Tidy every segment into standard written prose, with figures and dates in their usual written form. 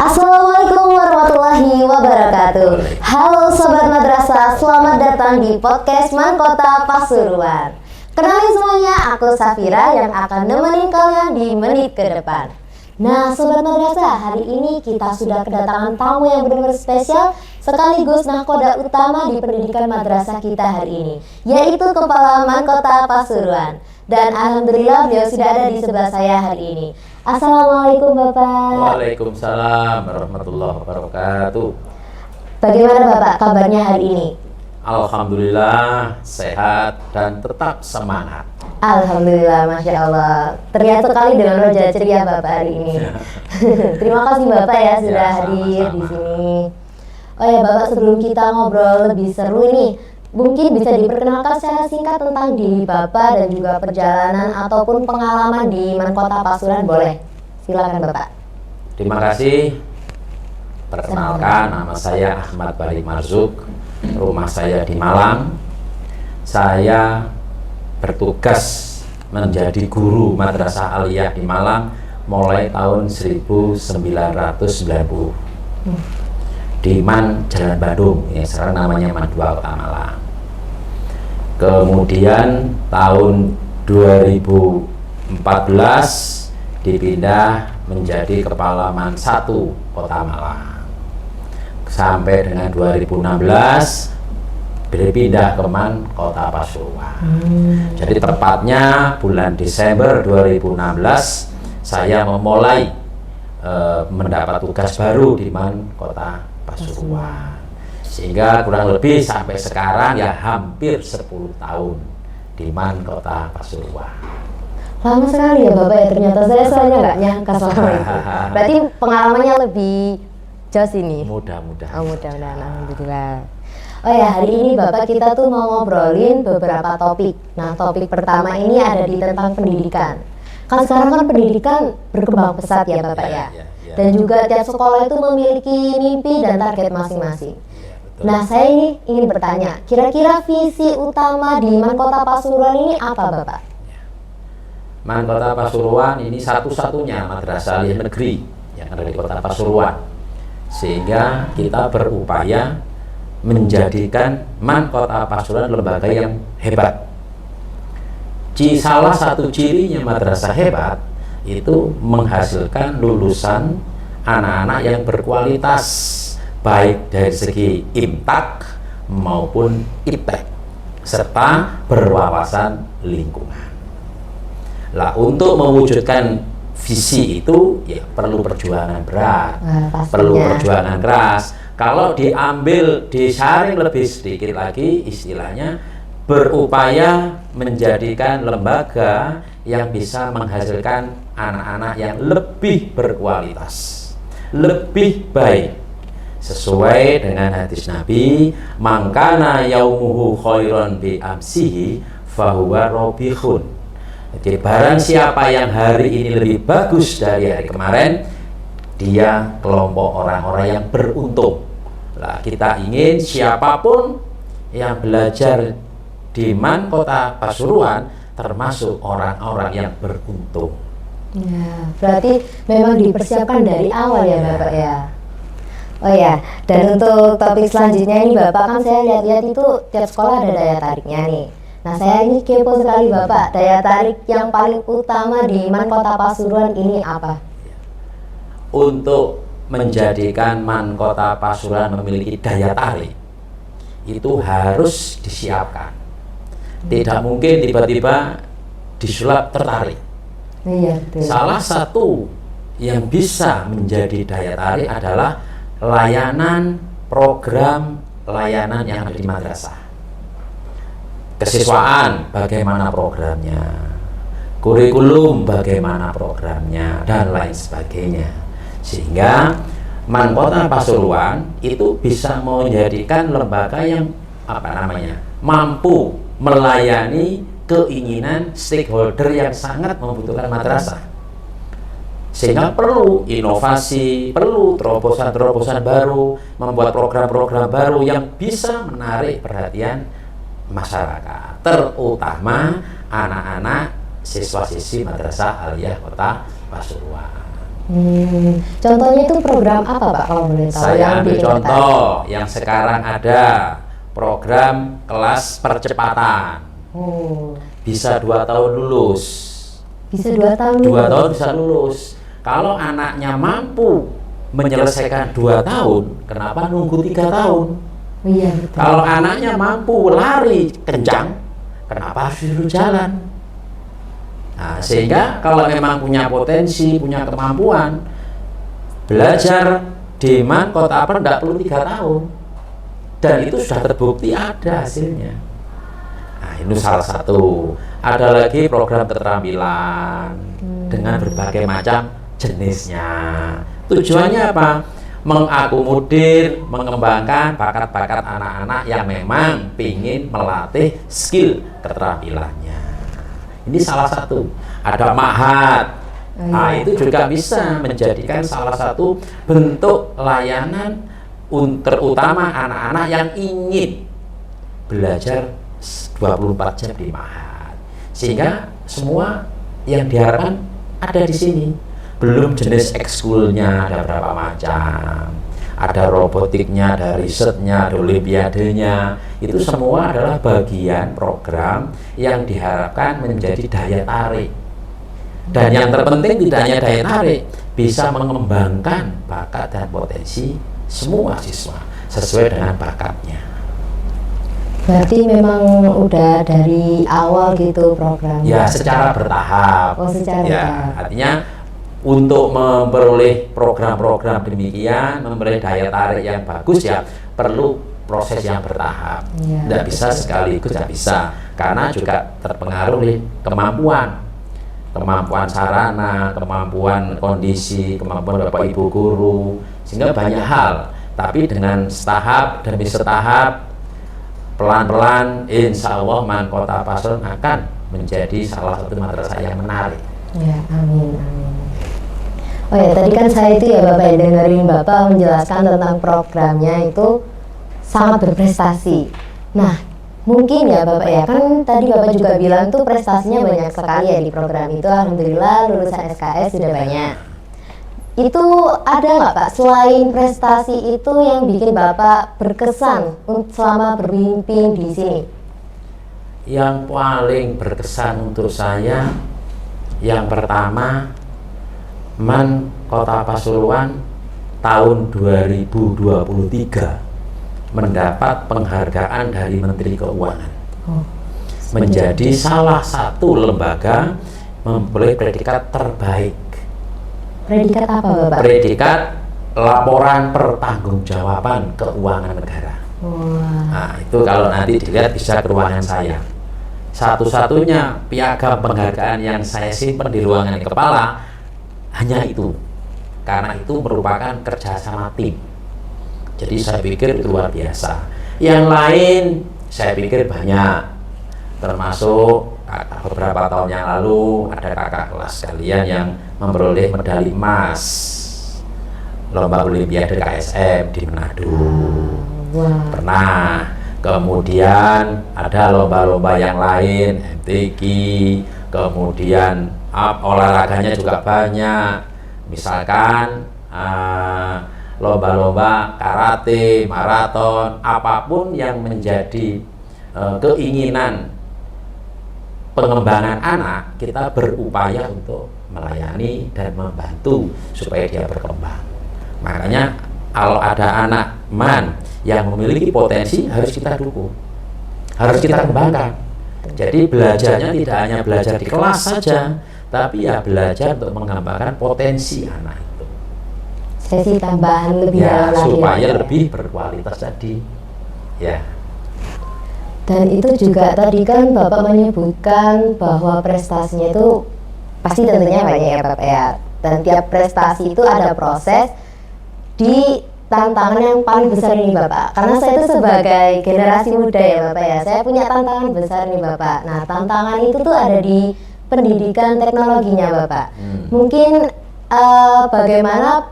Assalamualaikum warahmatullahi wabarakatuh. Halo Sobat Madrasah, selamat datang di podcast Mankota Pasuruan. Kenalin semuanya, aku Safira yang akan nemenin kalian di menit ke depan. Nah Sobat Madrasah, hari ini kita sudah kedatangan tamu yang benar-benar spesial sekaligus nahkoda utama di pendidikan madrasah kita hari ini, yaitu Kepala Mankota Pasuruan. Dan alhamdulillah beliau sudah ada di sebelah saya hari ini. Assalamualaikum Bapak. Waalaikumsalam warahmatullahi wabarakatuh. Bagaimana Bapak kabarnya hari ini? Alhamdulillah sehat dan tetap semangat. Alhamdulillah, Masya Allah. Terlihat sekali dengan wajah ceria Bapak hari ini. Terima kasih Bapak ya sudah hadir di sini. Oh ya Bapak, sebelum kita ngobrol lebih seru ini, mungkin bisa diperkenalkan secara singkat tentang diri Bapak dan juga perjalanan ataupun pengalaman di Mankota Pasuruan, boleh? Silakan Bapak. Terima kasih. Perkenalkan, nama saya Ahmad Balik Marzuk. Rumah saya di Malang. Saya bertugas menjadi guru Madrasah Aliyah di Malang mulai tahun 1990 di MAN Jalan Bandung, yang sekarang namanya MAN 2 Kota Malang. Kemudian tahun 2014 dipindah menjadi Kepala MAN 1 Kota Malang. Sampai dengan 2016 berpindah ke MAN Kota Pasuruan. Jadi tepatnya bulan Desember 2016 saya memulai mendapat tugas baru di MAN Kota Pasuruan. Sehingga kurang lebih sampai sekarang ya hampir 10 tahun di MAN Kota Pasuruan. Lama sekali ya Bapak ya, ternyata saya soalnya nggak nyangka selama itu. Berarti pengalamannya lebih jauh ini. Mudah-mudahan. Oh, mudah-mudahan, alhamdulillah. Oh ya, hari ini Bapak kita tuh mau ngobrolin beberapa topik. Nah, topik pertama ini ada di tentang pendidikan. Kan sekarang kan pendidikan berkembang pesat ya Bapak ya. Dan juga tiap sekolah itu memiliki mimpi dan target masing-masing. Nah, saya ini ingin bertanya, kira-kira visi utama di Mankota Pasuruan ini apa Bapak? MAN Kota Pasuruan ini satu-satunya madrasah aliyah negeri yang ada di Kota Pasuruan. Sehingga kita berupaya menjadikan MAN Kota Pasuruan lembaga yang hebat. Salah satu cirinya madrasah hebat itu menghasilkan lulusan anak-anak yang berkualitas, baik dari segi imtak maupun iptek, serta berwawasan lingkungan. Lah, untuk mewujudkan visi itu ya perlu perjuangan berat, perlu perjuangan keras. Kalau diambil, disaring lebih sedikit lagi, istilahnya berupaya menjadikan lembaga yang bisa menghasilkan anak-anak yang lebih berkualitas, lebih baik, sesuai dengan hadis Nabi, mangkana yaumuhu khairan bi amsihi fahuwa robihun. Jadi barang siapa yang hari ini lebih bagus dari hari kemarin, dia kelompok orang-orang yang beruntung. Lah, kita ingin siapapun yang belajar di MAN Kota Pasuruan termasuk orang-orang yang beruntung. Ya, berarti memang dipersiapkan dari awal ya Bapak ya. Oh ya, dan untuk topik selanjutnya ini Bapak, kan saya lihat-lihat itu tiap sekolah ada daya tariknya nih. Nah, saya ini kepo sekali Bapak, daya tarik yang paling utama di MAN Kota Pasuruan ini apa? Untuk menjadikan MAN Kota Pasuruan memiliki daya tarik, itu harus disiapkan. Tidak mungkin tiba-tiba disulap tertarik. Iya, betul. Salah satu yang bisa menjadi daya tarik adalah layanan program layanan yang ada di madrasah. Kesiswaan bagaimana programnya, kurikulum bagaimana programnya, dan lain sebagainya. Sehingga MAN Kota Pasuruan itu bisa menjadikan lembaga yang mampu melayani keinginan stakeholder yang sangat membutuhkan madrasah. Sehingga perlu inovasi, perlu terobosan-terobosan baru, membuat program-program baru yang bisa menarik perhatian masyarakat, terutama anak-anak siswa-siswi Madrasah Aliyah Kota Pasuruan. Contohnya itu program apa Pak kalau boleh tahu? Saya ambil contoh yang sekarang ada program kelas percepatan. Bisa 2 tahun lulus. Bisa 2 tahun. 2 tahun bisa lulus. Kalau anaknya mampu menyelesaikan 2 tahun, kenapa nunggu 3 tahun? Iya betul. Kalau anaknya mampu lari kencang, kenapa harus disuruh jalan? Nah, sehingga kalau memang punya potensi, punya kemampuan, belajar di MAN Kota Per tidak perlu 3 tahun, dan itu sudah terbukti ada hasilnya. Nah, ini salah satu. Ada lagi program keterampilan dengan berbagai macam jenisnya. Tujuannya apa? Mengakomodir, mengembangkan bakat-bakat anak-anak yang memang ingin melatih skill keterampilannya. Ini salah satu. Ada mahat. Nah, itu juga bisa menjadikan salah satu bentuk layanan terutama anak-anak yang ingin belajar 24 jam di mahat. Sehingga semua yang diharapkan ada di sini. Belum jenis ekskulnya ada berapa macam, ada robotiknya, ada risetnya, ada olimpiadenya. Itu semua adalah bagian program yang diharapkan menjadi daya tarik. Dan yang terpenting tidak hanya daya tarik, bisa mengembangkan bakat dan potensi semua siswa sesuai dengan bakatnya. Berarti memang udah dari awal gitu programnya? Ya, secara bertahap. Oh, secara bertahap. Artinya untuk memperoleh program-program demikian, memperoleh daya tarik yang bagus ya perlu proses yang bertahap. Tidak bisa sekaligus, tidak bisa, karena juga terpengaruh oleh kemampuan sarana, kemampuan kondisi, kemampuan Bapak Ibu guru, sehingga banyak hal. Tapi dengan setahap demi setahap, pelan-pelan, insya Allah MAN Kota Pasuruan akan menjadi salah satu madrasah yang menarik. Ya, amin, amin. Oh ya, tadi kan saya itu ya Bapak ya dengerin Bapak menjelaskan tentang programnya itu sangat berprestasi. Nah, mungkin ya Bapak ya, kan tadi Bapak juga bilang tuh prestasinya banyak sekali ya di program itu. Alhamdulillah lulusan SKS sudah banyak. Itu ada nggak Pak, selain prestasi itu yang bikin Bapak berkesan selama berbimbing di sini? Yang paling berkesan untuk saya, yang pertama, MAN Kota Pasuruan tahun 2023 mendapat penghargaan dari Menteri Keuangan menjadi salah satu lembaga memperoleh predikat terbaik. Predikat apa Bapak? Predikat laporan pertanggungjawaban keuangan negara. Nah, itu kalau nanti dilihat bisa ke ruangan saya. Satu-satunya piagam penghargaan yang saya simpan di ruangan kepala hanya itu, karena itu merupakan kerjasama tim. Jadi saya pikir itu luar biasa. Yang lain saya pikir banyak, termasuk beberapa tahun yang lalu ada kakak kelas kalian yang memperoleh medali emas lomba olimpiade KSM di Manado. Pernah. Kemudian ada lomba-lomba yang lain, MTQ, kemudian olahraganya juga banyak, misalkan lomba-lomba karate, maraton, apapun yang menjadi keinginan pengembangan anak, kita berupaya untuk melayani dan membantu supaya dia berkembang. Makanya kalau ada anak MAN yang memiliki potensi, harus kita dukung, harus kita kembangkan. Jadi belajarnya tidak hanya belajar di kelas saja, tapi ya belajar untuk mengembangkan potensi anak itu. Sesi tambahan lebih ya, dalam supaya lagi, lebih berkualitas tadi. Ya. Dan itu juga tadi kan Bapak menyebutkan bahwa prestasinya itu pasti tentunya banyak ya Bapak ya. Dan tiap prestasi itu ada proses di tantangan yang paling besar ini Bapak. Karena saya itu sebagai generasi muda ya Bapak ya, saya punya tantangan besar nih Bapak. Nah, tantangan itu tuh ada di pendidikan teknologinya Bapak. Mungkin bagaimana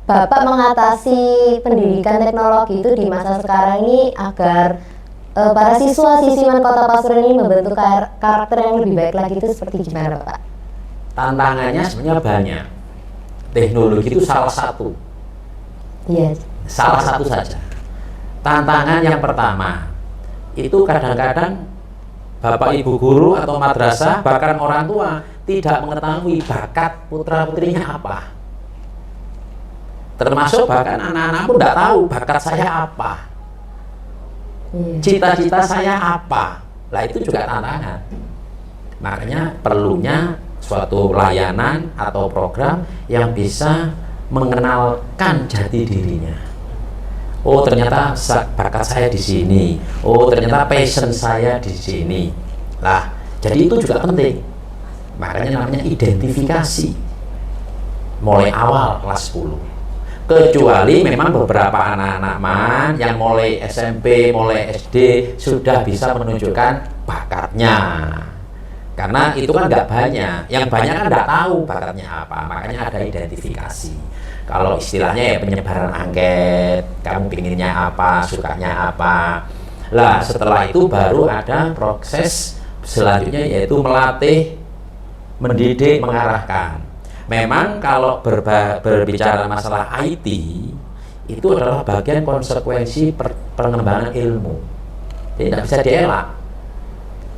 Bapak mengatasi pendidikan teknologi itu di masa sekarang ini agar para siswa-siswi MAN Kota Pasuruan ini membentuk karakter yang lebih baik lagi, itu seperti gimana Pak? Tantangannya sebenarnya banyak. teknologi itu salah satu. Iya. Salah satu saja. Tantangan yang pertama itu kadang-kadang bapak ibu guru atau madrasah bahkan orang tua tidak mengetahui bakat putra putrinya apa. Termasuk bahkan anak-anak pun tidak tahu bakat saya apa, cita-cita saya apa. Lah itu juga tantangan. Makanya perlunya suatu layanan atau program yang bisa mengenalkan jati dirinya. Oh ternyata bakat saya di sini. Oh ternyata passion saya di sini. Lah jadi itu juga penting. Makanya namanya identifikasi mulai awal kelas 10. Kecuali memang beberapa anak-anak yang mulai SMP, mulai SD sudah bisa menunjukkan bakatnya. Karena itu kan nggak banyak. Yang banyak kan nggak tahu bakatnya apa. Makanya ada identifikasi. Kalau istilahnya ya penyebaran angket, kamu pinginnya apa, sukanya apa. Lah setelah itu baru ada proses selanjutnya yaitu melatih, mendidik, mengarahkan. Memang kalau berbicara masalah IT itu adalah bagian konsekuensi pengembangan ilmu. Jadi tidak bisa dielak.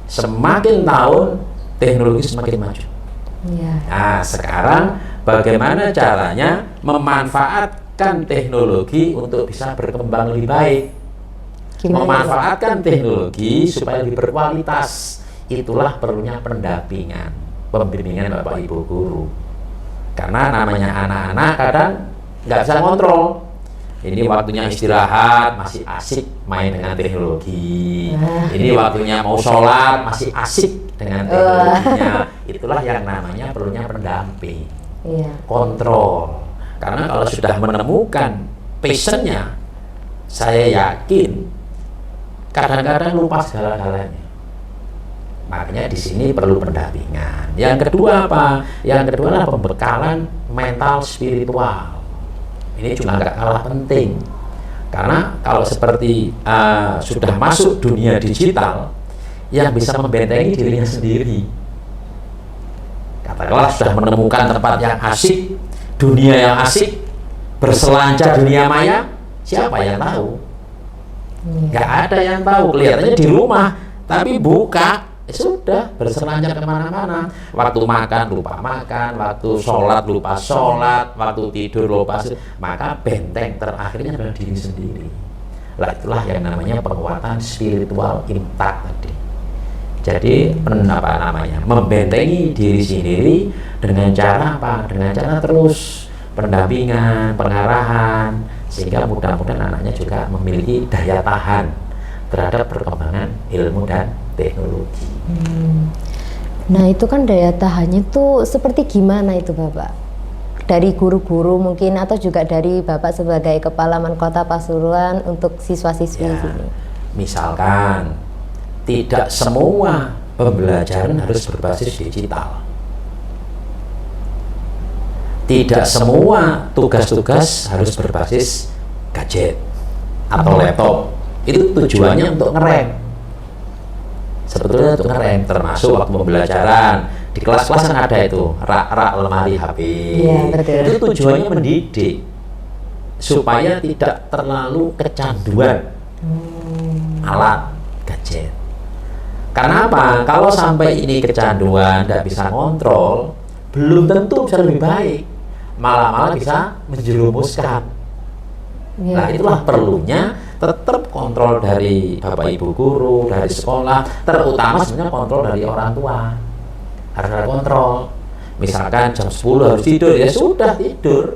Semakin tahun teknologi semakin maju. Ya. Nah sekarang bagaimana caranya memanfaatkan teknologi untuk bisa berkembang lebih baik. Memanfaatkan teknologi supaya lebih berkualitas. Itulah perlunya pendampingan, pembimbingan Bapak Ibu guru. Karena namanya anak-anak kadang nggak bisa kontrol. Ini waktunya istirahat masih asik main dengan teknologi. Ini waktunya mau sholat masih asik dengan teknologinya. Itulah yang namanya perlunya pendamping, kontrol. Karena kalau sudah menemukan passionnya, saya yakin kadang-kadang lupa segala-galanya. Makanya di sini perlu pendampingan. Yang kedua apa? Yang kedua adalah pembekalan mental spiritual. Ini juga nggak kalah penting. Karena kalau seperti sudah masuk dunia digital, yang bisa membentengi dirinya sendiri. Katakanlah sudah menemukan tempat yang asik, dunia yang asik, berselancar dunia maya, siapa yang tahu? Nggak ada yang tahu. Kelihatannya di rumah, tapi buka. Sudah berselancar kemana-mana. Waktu makan lupa makan, waktu sholat lupa sholat, waktu tidur lupa. Maka benteng terakhirnya adalah diri sendiri. Lah itulah yang namanya penguatan spiritual intak tadi. Jadi membentengi diri sendiri dengan cara apa? Dengan cara terus pendampingan, pengarahan, sehingga mudah-mudahan anaknya juga memiliki daya tahan terhadap perkembangan ilmu dan teknologi. Nah itu kan daya tahannya tuh seperti gimana itu Bapak? Dari guru-guru mungkin atau juga dari Bapak sebagai Kepala Mankota Pasuruan untuk siswa-siswi di sini. Misalkan tidak semua pembelajaran harus berbasis digital. Tidak semua tugas-tugas harus berbasis gadget atau laptop. Itu tujuannya untuk ngerem. Sebetulnya untuk ngerem, termasuk waktu pembelajaran di kelas-kelas kan ada itu rak-rak lemari HP. Itu tujuannya mendidik supaya tidak terlalu kecanduan alat gadget. Karena apa? Kalau sampai ini kecanduan, tidak bisa kontrol, belum tentu bisa lebih baik, malah bisa menjerumuskan. Nah itulah perlunya tetap kontrol dari Bapak Ibu guru, dari sekolah, terutama sebenarnya kontrol dari orang tua. Harus ada kontrol. Misalkan jam 10 harus tidur, ya sudah tidur.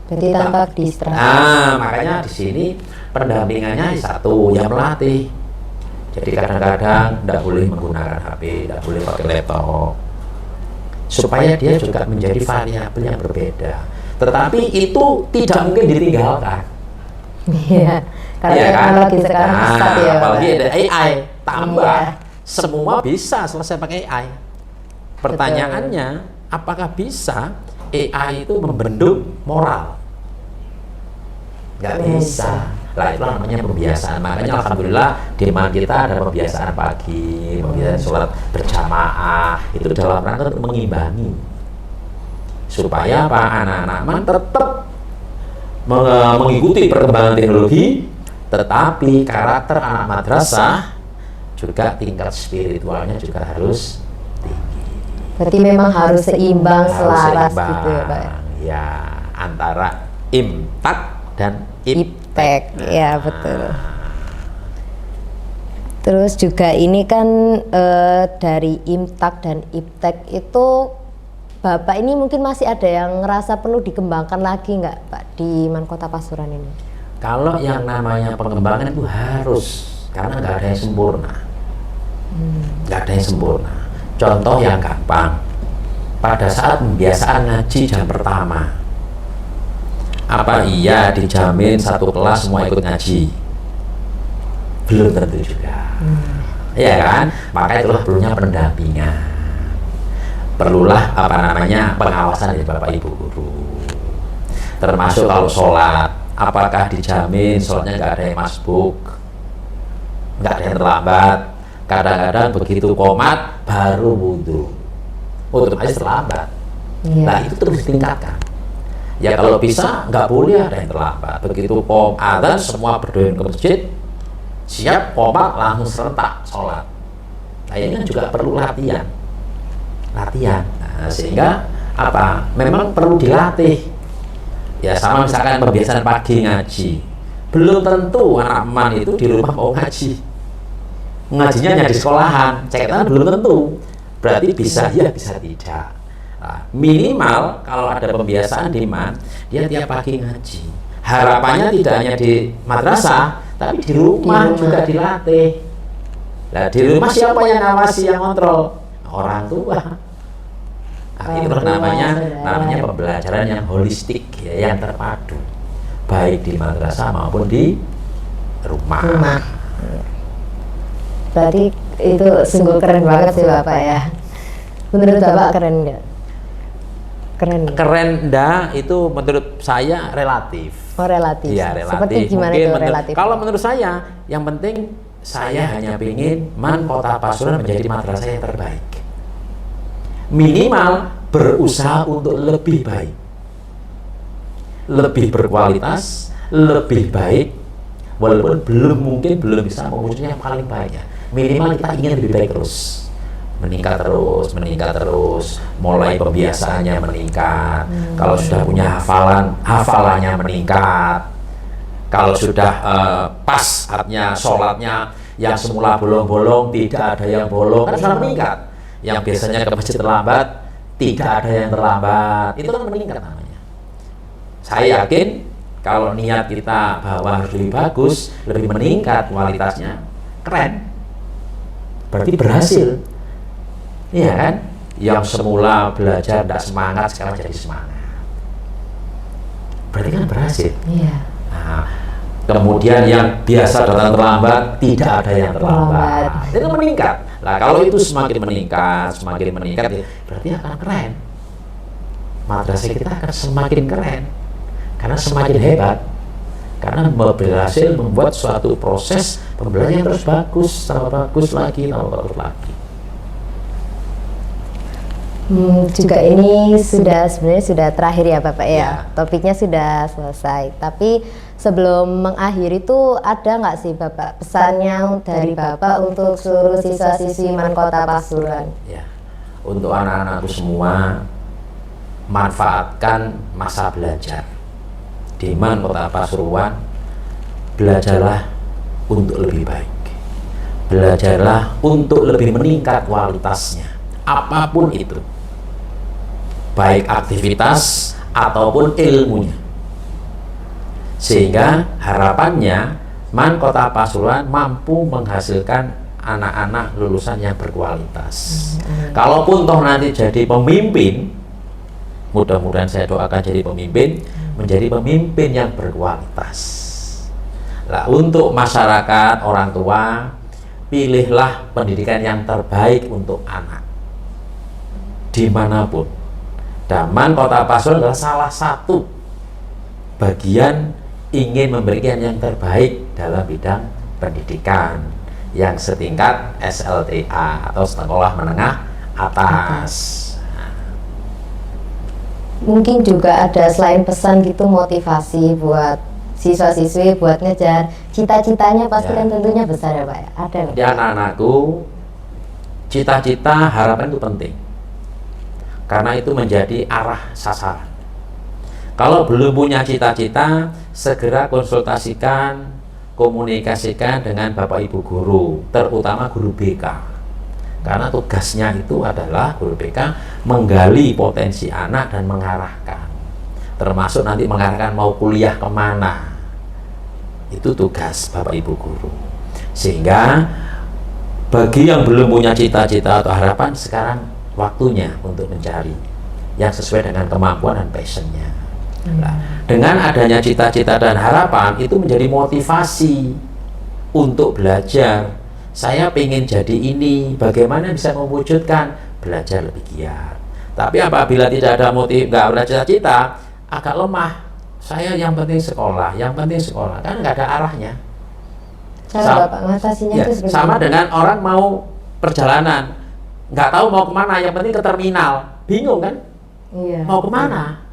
Jadi tanpa distraksi. Nah, makanya di sini pendampingannya satu yang melatih. Jadi kadang-kadang tidak boleh menggunakan HP, tidak boleh pakai laptop, supaya dia juga menjadi variabel yang berbeda. Tetapi itu tidak mungkin ditinggalkan. Iya. Karena teknologi sekarang pesat ya. Apalagi ada AI tambah, semua bisa selesai pakai AI. Pertanyaannya, apakah bisa AI itu membendung moral? Nggak bisa. Lah itu namanya pembiasaan. Makanya alhamdulillah di mana kita ada pembiasaan pagi, pembiasaan sholat berjamaah, itu dalam rangka untuk mengimbangi. supaya apa? Anak-anak MAN tetap mengikuti perkembangan teknologi, tetapi karakter anak madrasah juga tingkat spiritualnya juga harus tinggi. Berarti memang harus seimbang, selaras seimbang, gitu ya Pak? ya, antara imtak dan Iptek, ya betul. Terus juga ini kan dari imtak dan iptek itu Bapak ini mungkin masih ada yang ngerasa perlu dikembangkan lagi nggak Pak di Man Kota Pasuruan ini? Kalau yang namanya pengembangan itu harus, karena nggak ada yang sempurna. Nggak ada yang sempurna. Contoh yang gampang, pada saat pembiasaan ngaji jam pertama, apa iya dijamin satu kelas semua ikut ngaji? Belum tentu juga. Ya kan? Maka itulah perlunya pendampingan. Perlulah pengawasan dari Bapak Ibu guru. Termasuk kalau sholat, apakah dijamin sholatnya nggak ada yang masbuk, nggak ada yang terlambat? Kadang-kadang begitu qomat baru wudhu, otomatis terlambat. Nah itu terus ditingkatkan. Ya kalau bisa nggak boleh ada yang terlambat. Begitu adzan semua berduyun ke masjid, siap qomat langsung serentak sholat. Nah ini kan juga perlu latihan. Nah, sehingga apa? Memang perlu dilatih. Ya sama misalkan pembiasaan pagi ngaji, belum tentu anak MAN itu di rumah mau ngaji. Ngajinya hanya di sekolahan, ceketan belum tentu. Berarti bisa ya, bisa tidak. Nah, minimal kalau ada pembiasaan di MAN, dia tiap pagi ngaji. Harapannya tidak hanya di madrasah, tapi di rumah juga dilatih. Nah, di rumah siapa yang ngawasi, yang kontrol? Orang tua. Nah, itu namanya pembelajaran yang holistik, ya, yang terpadu, baik di madrasah maupun di rumah. Berarti itu sungguh keren banget sih Bapak ya. Menurut Bapak keren nggak? Keren enggak, itu menurut saya relatif. Oh relatif. Ya, relatif. Seperti gimana mungkin itu relatif? Kalau menurut saya, yang penting saya hanya ingin MAN Kota Pasuruan menjadi madrasah yang terbaik. Minimal berusaha untuk lebih baik, lebih berkualitas, lebih baik, walaupun belum bisa mewujudnya yang paling baik. Minimal kita ingin lebih baik terus, meningkat terus, mulai pembiasaannya meningkat. Kalau sudah punya hafalannya meningkat. Kalau sudah pas artinya sholatnya yang semula bolong-bolong tidak ada yang bolong, kan sudah meningkat. Yang biasanya ke masjid terlambat, tidak ada yang terlambat, itu kan meningkat namanya. Saya yakin kalau niat kita bahwa harus lebih bagus, lebih meningkat kualitasnya, keren, berarti berhasil. Iya kan? Yang semula belajar tidak semangat, sekarang jadi semangat, berarti kan berhasil. Iya. Nah, kemudian yang biasa datang terlambat, tidak ada yang terlambat, itu meningkat. Nah kalau itu semakin meningkat, berarti akan keren. Madrasah kita akan semakin keren, karena semakin hebat, karena berhasil membuat suatu proses pembelajaran terus bagus, tambah bagus lagi. Juga ini sebenarnya sudah terakhir ya Bapak ya. Topiknya sudah selesai. Tapi sebelum mengakhiri itu ada nggak sih Bapak pesannya dari Bapak untuk seluruh siswa-siswi Man Kota Pasuruan? Ya, untuk anak-anakku semua, manfaatkan masa belajar di Man Kota Pasuruan. Belajarlah untuk lebih baik, belajarlah untuk lebih meningkat kualitasnya, apapun itu, baik aktivitas ataupun ilmunya, sehingga harapannya Man Kota Pasuruan mampu menghasilkan anak-anak lulusan yang berkualitas. Kalaupun toh nanti jadi pemimpin, mudah-mudahan saya doakan jadi pemimpin, menjadi pemimpin yang berkualitas. Nah, untuk masyarakat, orang tua, pilihlah pendidikan yang terbaik untuk anak dimanapun. Dan Man Kota Pasuruan adalah salah satu bagian ingin memberikan yang terbaik dalam bidang pendidikan yang setingkat SLTA atau sekolah menengah atas. mungkin juga ada selain pesan gitu motivasi buat siswa-siswi buat ngejar cita-citanya pasti Ya. kan tentunya besar ya Pak ya? Ada nggak? Di anak-anakku, cita-cita harapan itu penting. Karena itu menjadi arah sasaran. Kalau belum punya cita-cita, segera konsultasikan, komunikasikan dengan Bapak Ibu guru, terutama guru BK. Karena tugasnya itu adalah guru BK menggali potensi anak dan mengarahkan. Termasuk nanti mengarahkan mau kuliah kemana. Itu tugas Bapak Ibu guru. Sehingga bagi yang belum punya cita-cita atau harapan, sekarang waktunya untuk mencari yang sesuai dengan kemampuan dan passionnya. Nah, dengan adanya cita-cita dan harapan itu menjadi motivasi untuk belajar. Saya pengen jadi ini, bagaimana bisa mewujudkan, belajar lebih giat. Tapi apabila tidak ada motif, nggak ada cita-cita, agak lemah. Saya yang penting sekolah, kan nggak ada arahnya. Cara Bapak ngatasinya Ya, itu seperti sama apa? dengan orang mau perjalanan, nggak tahu mau kemana, yang penting ke terminal, bingung kan? Iya. Mau kemana?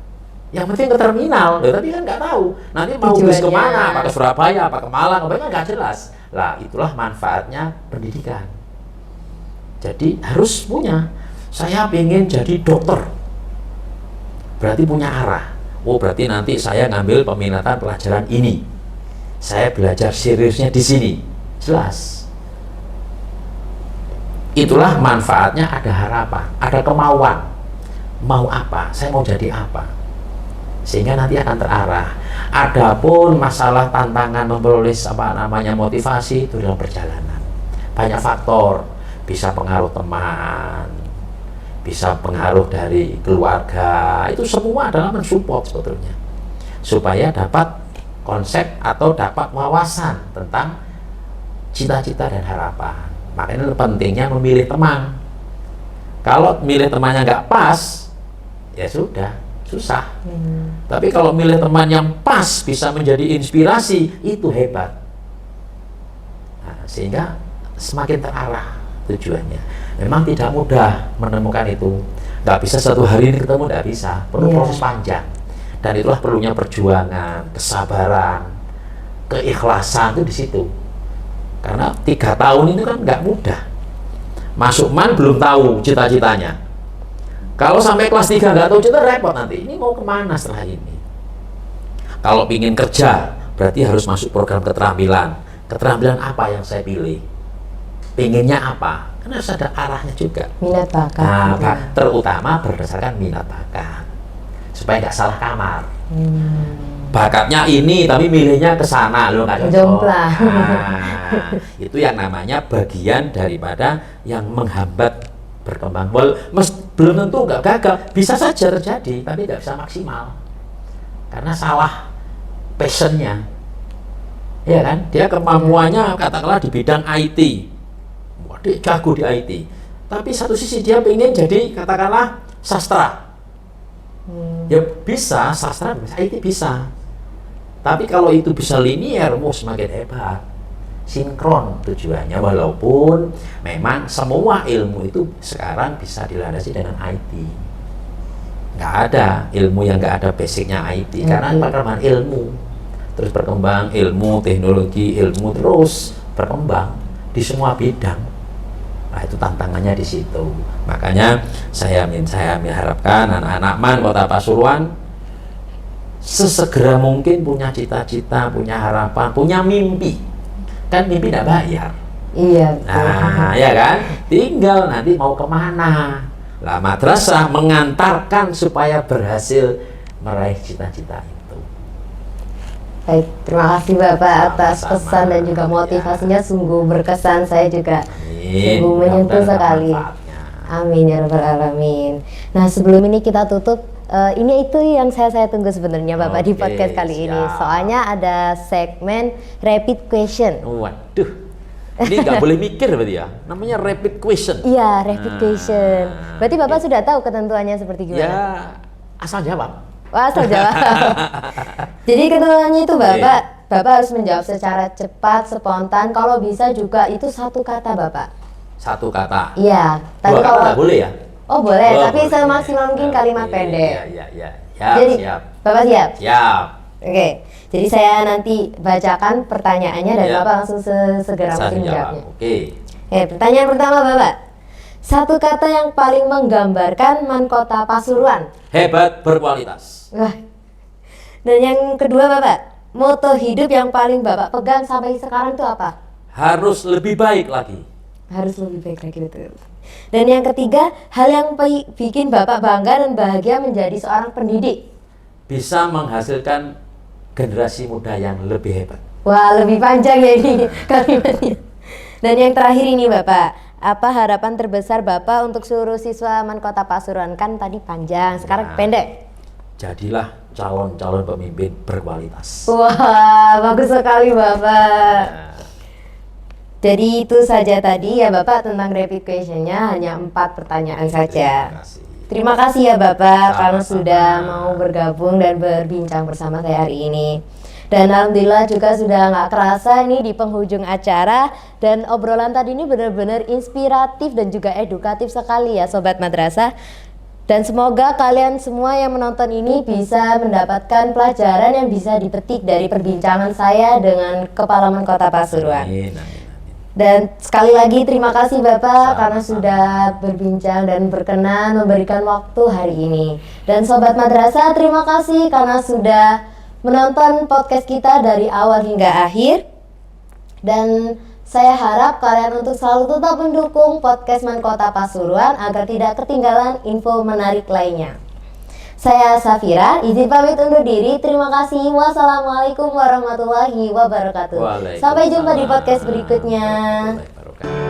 Yang penting ke terminal, loh, tapi kan nggak tahu nanti mau bis Tujuannya. kemana, apa ke Surabaya, apa ke Malang, apa kan nggak jelas. Lah itulah manfaatnya pendidikan. Jadi harus punya. Saya pengen jadi dokter, berarti punya arah. Oh berarti nanti saya ngambil peminatan pelajaran ini. Saya belajar seriusnya di sini, jelas. Itulah manfaatnya ada harapan, ada kemauan. Mau apa? Saya mau jadi apa? Sehingga nanti akan terarah. Adapun masalah tantangan memperoleh motivasi itu dalam perjalanan. Banyak faktor, bisa pengaruh teman, bisa pengaruh dari keluarga. Itu semua adalah mensupport sebetulnya. Supaya dapat konsep atau dapat wawasan tentang cita-cita dan harapan. Makanya pentingnya memilih teman. Kalau milih temannya nggak pas, ya sudah, susah. Tapi kalau milih teman yang pas bisa menjadi inspirasi, itu hebat. Nah, sehingga semakin terarah tujuannya. Memang tidak mudah menemukan itu. Nggak bisa satu hari ini ketemu, nggak bisa. Perlu proses panjang. Dan itulah perlunya perjuangan, kesabaran, keikhlasan itu di situ. Karena 3 tahun itu kan nggak mudah. Masuk MAN belum tahu cita-citanya. Kalau sampai kelas 3 nggak tahu cita, repot nanti. Ini mau kemana setelah ini? Kalau ingin kerja, berarti harus masuk program keterampilan. Keterampilan apa yang saya pilih? Pengennya apa? Karena harus ada arahnya juga. minat bakat. Nah, terutama berdasarkan minat bakat. Supaya nggak salah kamar. Bakatnya ini, tapi milihnya ke sana, loh nggak cocok. Jomplang. Nah, itu yang namanya bagian daripada yang menghambat berkembang. Belum tentu nggak gagal, bisa saja terjadi, tapi nggak bisa maksimal karena salah passionnya, ya kan? Dia kemampuannya katakanlah di bidang IT, wah dia jago di IT, tapi satu sisi dia pengen jadi katakanlah sastra, ya bisa sastra, bisa IT bisa, tapi kalau itu bisa linear, semakin hebat. Sinkron tujuannya, walaupun memang semua ilmu itu sekarang bisa dilandasi dengan IT. Nggak ada ilmu yang nggak ada basicnya IT, karena perkembangan ilmu terus berkembang, ilmu teknologi, ilmu terus berkembang di semua bidang. Nah itu tantangannya di situ. Makanya saya mengharapkan anak-anak MAN Kota Pasuruan sesegera mungkin punya cita-cita, punya harapan, punya mimpi. Kan mimpi tidak bayar. Iya. Nah, ya kan? Tinggal nanti mau kemana. Lah, madrasah mengantarkan supaya berhasil meraih cita-cita itu. Baik, terima kasih Bapak atas Sama-sama. pesan dan juga motivasinya sungguh berkesan. Saya juga Amin. sungguh menyentuh Mudah-mudahan sekali. manfaatnya. Amin ya rabbal alamin. Nah sebelum ini kita tutup, ini itu yang saya tunggu sebenarnya Bapak di Oke, podcast kali ini. siap. Soalnya ada segmen rapid question. Waduh, ini nggak boleh mikir berarti ya. Namanya rapid question. Iya, rapid question. Berarti Bapak oke. sudah tahu ketentuannya seperti gimana? Ya, asal jawab. Wah, asal jawab. Jadi ketentuannya itu Bapak harus menjawab secara cepat, spontan. Kalau bisa juga itu satu kata Bapak. Satu kata. Iya. Tapi Dua kata kalau nggak boleh ya? Oh boleh, Oh, tapi boleh. semaksimal mungkin kalimat Oke, pendek. Ya. Jadi, Siap. Bapak siap? Siap. Oke, jadi saya nanti bacakan pertanyaannya dan Ya. Bapak langsung segera Saya mungkin jawab. menjawabnya. Oke. Oke, pertanyaan pertama Bapak. Satu kata yang paling menggambarkan Mankota Pasuruan. Hebat, berkualitas. Wah. Dan yang kedua Bapak, moto hidup yang paling Bapak pegang sampai sekarang itu apa? Harus lebih baik lagi. Harus lebih baik lagi, betul. Dan yang ketiga, hal yang bikin Bapak bangga dan bahagia menjadi seorang pendidik. Bisa menghasilkan generasi muda yang lebih hebat. Wah, lebih panjang ya ini kalimatnya. Dan yang terakhir ini Bapak, apa harapan terbesar Bapak untuk seluruh siswa Mankota Pasuruan? Kan tadi panjang, sekarang Nah. pendek. Jadilah calon-calon pemimpin berkualitas. Wah, bagus sekali Bapak. Nah, Jadi itu saja tadi ya Bapak tentang rapid questionnya, hanya 4 pertanyaan saja. terima kasih. Terima kasih ya Bapak karena Sama-sama. sudah mau bergabung dan berbincang bersama saya hari ini. Dan alhamdulillah juga sudah nggak kerasa nih di penghujung acara, dan obrolan tadi ini benar-benar inspiratif dan juga edukatif sekali ya Sobat Madrasah. Dan semoga kalian semua yang menonton ini bisa mendapatkan pelajaran yang bisa dipetik dari perbincangan saya dengan Kepala Mankota Pasuruan. Amin. Dan sekali lagi terima kasih Bapak Sama-sama. karena sudah berbincang dan berkenan memberikan waktu hari ini. Dan Sobat Madrasah terima kasih karena sudah menonton podcast kita dari awal hingga akhir. Dan saya harap kalian untuk selalu tetap mendukung podcast Mankota Pasuruan agar tidak ketinggalan info menarik lainnya. Saya Safira, izin pamit undur diri. Terima kasih. Wassalamualaikum warahmatullahi wabarakatuh. Sampai jumpa di podcast berikutnya. Waalaikumsalam warahmatullahi wabarakatuh.